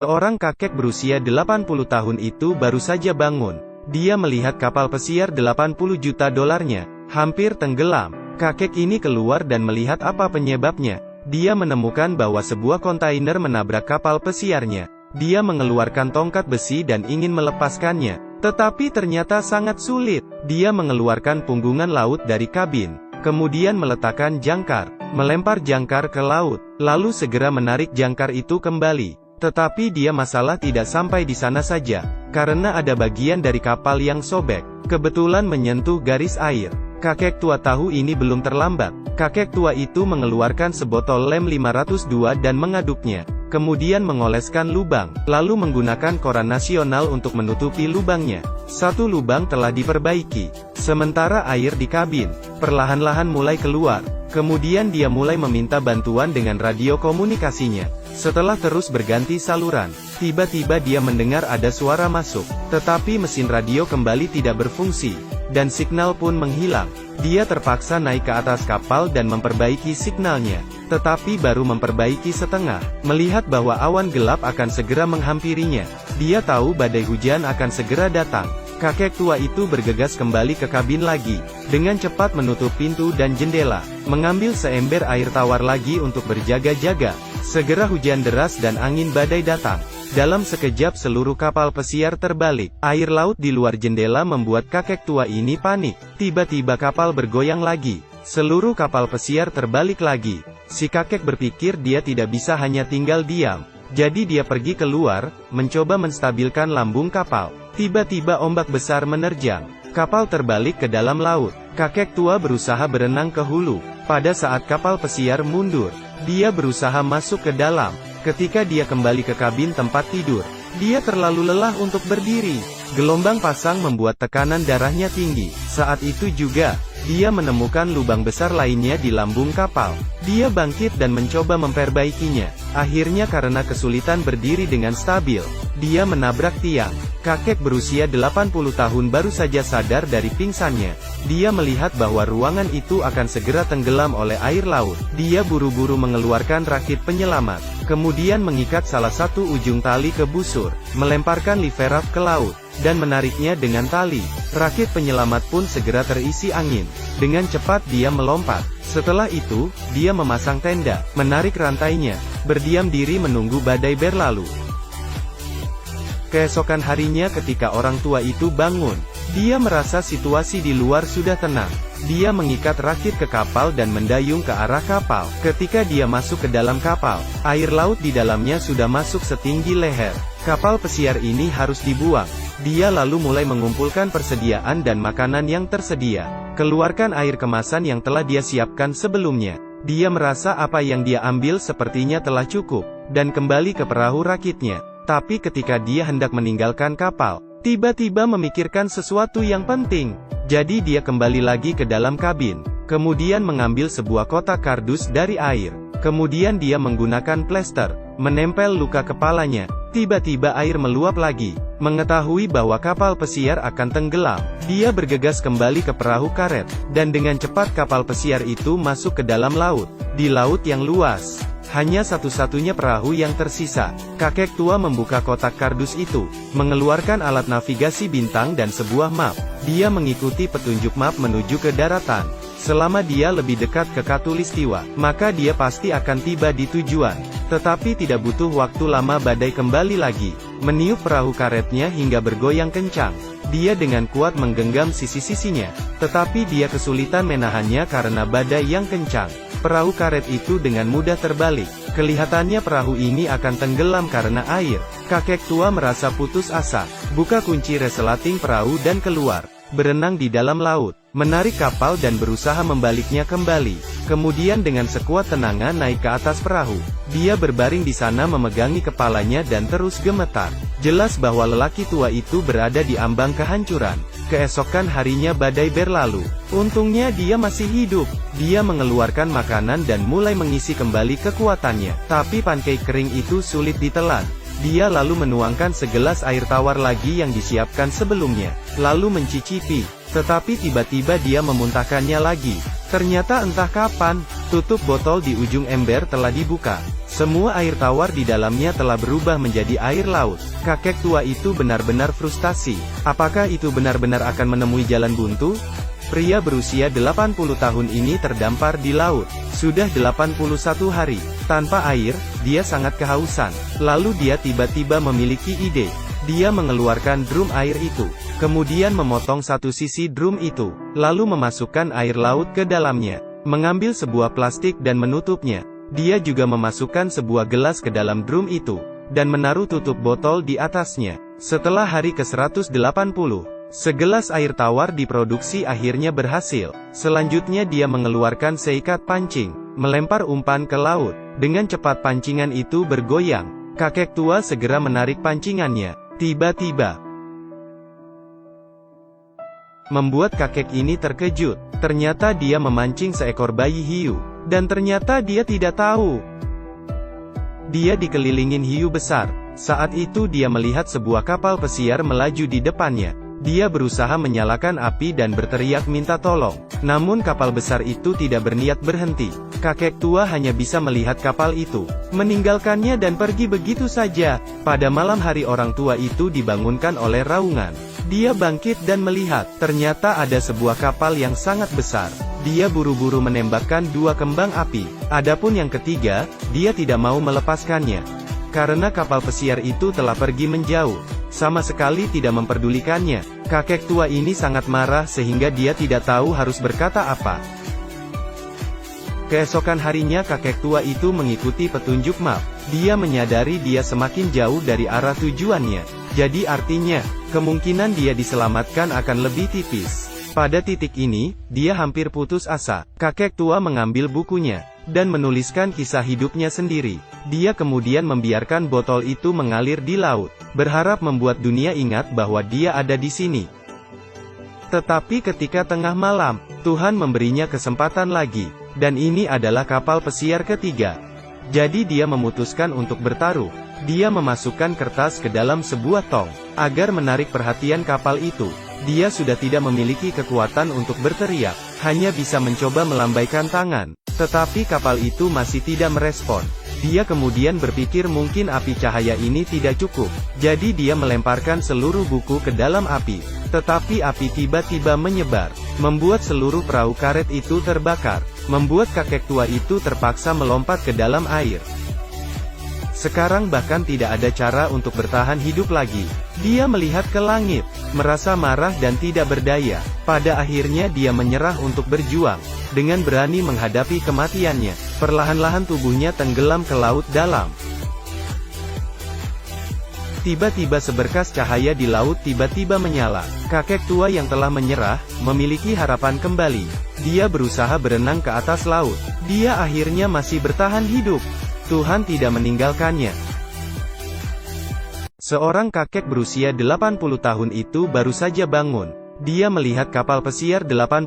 Seorang kakek berusia 80 tahun itu baru saja bangun. Dia melihat kapal pesiar 80 juta dolarnya, hampir tenggelam. Kakek ini keluar dan melihat apa penyebabnya. Dia menemukan bahwa sebuah kontainer menabrak kapal pesiarnya. Dia mengeluarkan tongkat besi dan ingin melepaskannya. Tetapi ternyata sangat sulit. Dia mengeluarkan punggungan laut dari kabin. Kemudian meletakkan jangkar. Melempar jangkar ke laut. Lalu segera menarik jangkar itu kembali. Tetapi dia masalah tidak sampai di sana saja, karena ada bagian dari kapal yang sobek, kebetulan menyentuh garis air. Kakek tua tahu ini belum terlambat. Kakek tua itu mengeluarkan sebotol lem 502 dan mengaduknya, kemudian mengoleskan lubang, lalu menggunakan koran nasional untuk menutupi lubangnya. Satu lubang telah diperbaiki. Sementara air di kabin perlahan-lahan mulai keluar. Kemudian dia mulai meminta bantuan dengan radio komunikasinya. Setelah terus berganti saluran, tiba-tiba dia mendengar ada suara masuk. Tetapi mesin radio kembali tidak berfungsi, dan signal pun menghilang. Dia terpaksa naik ke atas kapal dan memperbaiki signalnya. Tetapi baru memperbaiki setengah, melihat bahwa awan gelap akan segera menghampirinya. Dia tahu badai hujan akan segera datang. Kakek tua itu bergegas kembali ke kabin lagi, dengan cepat menutup pintu dan jendela, mengambil seember air tawar lagi untuk berjaga-jaga. Segera hujan deras dan angin badai datang. Dalam sekejap seluruh kapal pesiar terbalik. Air laut di luar jendela membuat kakek tua ini panik. Tiba-tiba kapal bergoyang lagi. Seluruh kapal pesiar terbalik lagi. Si kakek berpikir dia tidak bisa hanya tinggal diam. Jadi dia pergi keluar, mencoba menstabilkan lambung kapal. Tiba-tiba ombak besar menerjang. Kapal terbalik ke dalam laut. Kakek tua berusaha berenang ke hulu. Pada saat kapal pesiar mundur, dia berusaha masuk ke dalam. Ketika dia kembali ke kabin tempat tidur, dia terlalu lelah untuk berdiri. Gelombang pasang membuat tekanan darahnya tinggi. Saat itu juga, dia menemukan lubang besar lainnya di lambung kapal. Dia bangkit dan mencoba memperbaikinya. Akhirnya karena kesulitan berdiri dengan stabil, dia menabrak tiang. Kakek berusia 80 tahun baru saja sadar dari pingsannya. Dia melihat bahwa ruangan itu akan segera tenggelam oleh air laut. Dia buru-buru mengeluarkan rakit penyelamat, kemudian mengikat salah satu ujung tali ke busur, melemparkan liveraf ke laut, dan menariknya dengan tali. Rakit penyelamat pun segera terisi angin. Dengan cepat dia melompat. Setelah itu, dia memasang tenda, menarik rantainya, berdiam diri menunggu badai berlalu. Keesokan harinya ketika orang tua itu bangun, dia merasa situasi di luar sudah tenang. Dia mengikat rakit ke kapal dan mendayung ke arah kapal. Ketika dia masuk ke dalam kapal, air laut di dalamnya sudah masuk setinggi leher. Kapal pesiar ini harus dibuang. Dia lalu mulai mengumpulkan persediaan dan makanan yang tersedia. Keluarkan air kemasan yang telah dia siapkan sebelumnya. Dia merasa apa yang dia ambil sepertinya telah cukup, dan kembali ke perahu rakitnya. Tapi ketika dia hendak meninggalkan kapal, tiba-tiba memikirkan sesuatu yang penting. Jadi dia kembali lagi ke dalam kabin, kemudian mengambil sebuah kotak kardus dari air. Kemudian dia menggunakan plester, menempel luka kepalanya. Tiba-tiba air meluap lagi. Mengetahui bahwa kapal pesiar akan tenggelam, dia bergegas kembali ke perahu karet, dan dengan cepat kapal pesiar itu masuk ke dalam laut. Di laut yang luas, hanya satu-satunya perahu yang tersisa. Kakek tua membuka kotak kardus itu, mengeluarkan alat navigasi bintang dan sebuah map. Dia mengikuti petunjuk map menuju ke daratan. Selama dia lebih dekat ke Khatulistiwa, maka dia pasti akan tiba di tujuan. Tetapi tidak butuh waktu lama badai kembali lagi, meniup perahu karetnya hingga bergoyang kencang. Dia dengan kuat menggenggam sisi-sisinya, tetapi dia kesulitan menahannya karena badai yang kencang. Perahu karet itu dengan mudah terbalik. Kelihatannya perahu ini akan tenggelam karena air. Kakek tua merasa putus asa, buka kunci resleting perahu dan keluar, berenang di dalam laut, menarik kapal dan berusaha membaliknya kembali. Kemudian dengan sekuat tenaga naik ke atas perahu. Dia berbaring di sana memegangi kepalanya dan terus gemetar. Jelas bahwa lelaki tua itu berada di ambang kehancuran. Keesokan harinya badai berlalu. Untungnya dia masih hidup. Dia mengeluarkan makanan dan mulai mengisi kembali kekuatannya. Tapi pancake kering itu sulit ditelan. Dia lalu menuangkan segelas air tawar lagi yang disiapkan sebelumnya, lalu mencicipi. Tetapi tiba-tiba dia memuntahkannya lagi. Ternyata entah kapan, tutup botol di ujung ember telah dibuka. Semua air tawar di dalamnya telah berubah menjadi air laut. Kakek tua itu benar-benar frustasi. Apakah itu benar-benar akan menemui jalan buntu? Pria berusia 80 tahun ini terdampar di laut. Sudah 81 hari. Tanpa air, dia sangat kehausan. Lalu dia tiba-tiba memiliki ide. Dia mengeluarkan drum air itu. Kemudian memotong satu sisi drum itu. Lalu memasukkan air laut ke dalamnya. Mengambil sebuah plastik dan menutupnya. Dia juga memasukkan sebuah gelas ke dalam drum itu, dan menaruh tutup botol di atasnya. Setelah hari ke-180, segelas air tawar diproduksi akhirnya berhasil. Selanjutnya dia mengeluarkan seikat pancing, melempar umpan ke laut. Dengan cepat pancingan itu bergoyang. Kakek tua segera menarik pancingannya. Tiba-tiba, membuat kakek ini terkejut. Ternyata dia memancing seekor bayi hiu. Dan ternyata dia tidak tahu. Dia dikelilingin hiu besar. Saat itu dia melihat sebuah kapal pesiar melaju di depannya. Dia berusaha menyalakan api dan berteriak minta tolong. Namun kapal besar itu tidak berniat berhenti. Kakek tua hanya bisa melihat kapal itu, meninggalkannya dan pergi begitu saja. Pada malam hari orang tua itu dibangunkan oleh raungan. Dia bangkit dan melihat, ternyata ada sebuah kapal yang sangat besar. Dia buru-buru menembakkan 2 kembang api. Adapun yang ketiga, dia tidak mau melepaskannya. Karena kapal pesiar itu telah pergi menjauh. Sama sekali tidak memperdulikannya. Kakek tua ini sangat marah sehingga dia tidak tahu harus berkata apa. Keesokan harinya kakek tua itu mengikuti petunjuk map. Dia menyadari dia semakin jauh dari arah tujuannya. Jadi artinya, kemungkinan dia diselamatkan akan lebih tipis. Pada titik ini, dia hampir putus asa. Kakek tua mengambil bukunya, dan menuliskan kisah hidupnya sendiri. Dia kemudian membiarkan botol itu mengalir di laut, berharap membuat dunia ingat bahwa dia ada di sini. Tetapi ketika tengah malam, Tuhan memberinya kesempatan lagi, dan ini adalah kapal pesiar ketiga. Jadi dia memutuskan untuk bertaruh. Dia memasukkan kertas ke dalam sebuah tong, agar menarik perhatian kapal itu. Dia sudah tidak memiliki kekuatan untuk berteriak, hanya bisa mencoba melambaikan tangan. Tetapi kapal itu masih tidak merespon. Dia kemudian berpikir mungkin api cahaya ini tidak cukup. Jadi dia melemparkan seluruh buku ke dalam api. Tetapi api tiba-tiba menyebar, membuat seluruh perahu karet itu terbakar. Membuat kakek tua itu terpaksa melompat ke dalam air. Sekarang bahkan tidak ada cara untuk bertahan hidup lagi. Dia melihat ke langit, merasa marah dan tidak berdaya. Pada akhirnya dia menyerah untuk berjuang. Dengan berani menghadapi kematiannya, perlahan-lahan tubuhnya tenggelam ke laut dalam. Tiba-tiba seberkas cahaya di laut tiba-tiba menyala. Kakek tua yang telah menyerah, memiliki harapan kembali. Dia berusaha berenang ke atas laut. Dia akhirnya masih bertahan hidup. Tuhan tidak meninggalkannya. Seorang kakek berusia 80 tahun itu baru saja bangun. Dia melihat kapal pesiar 80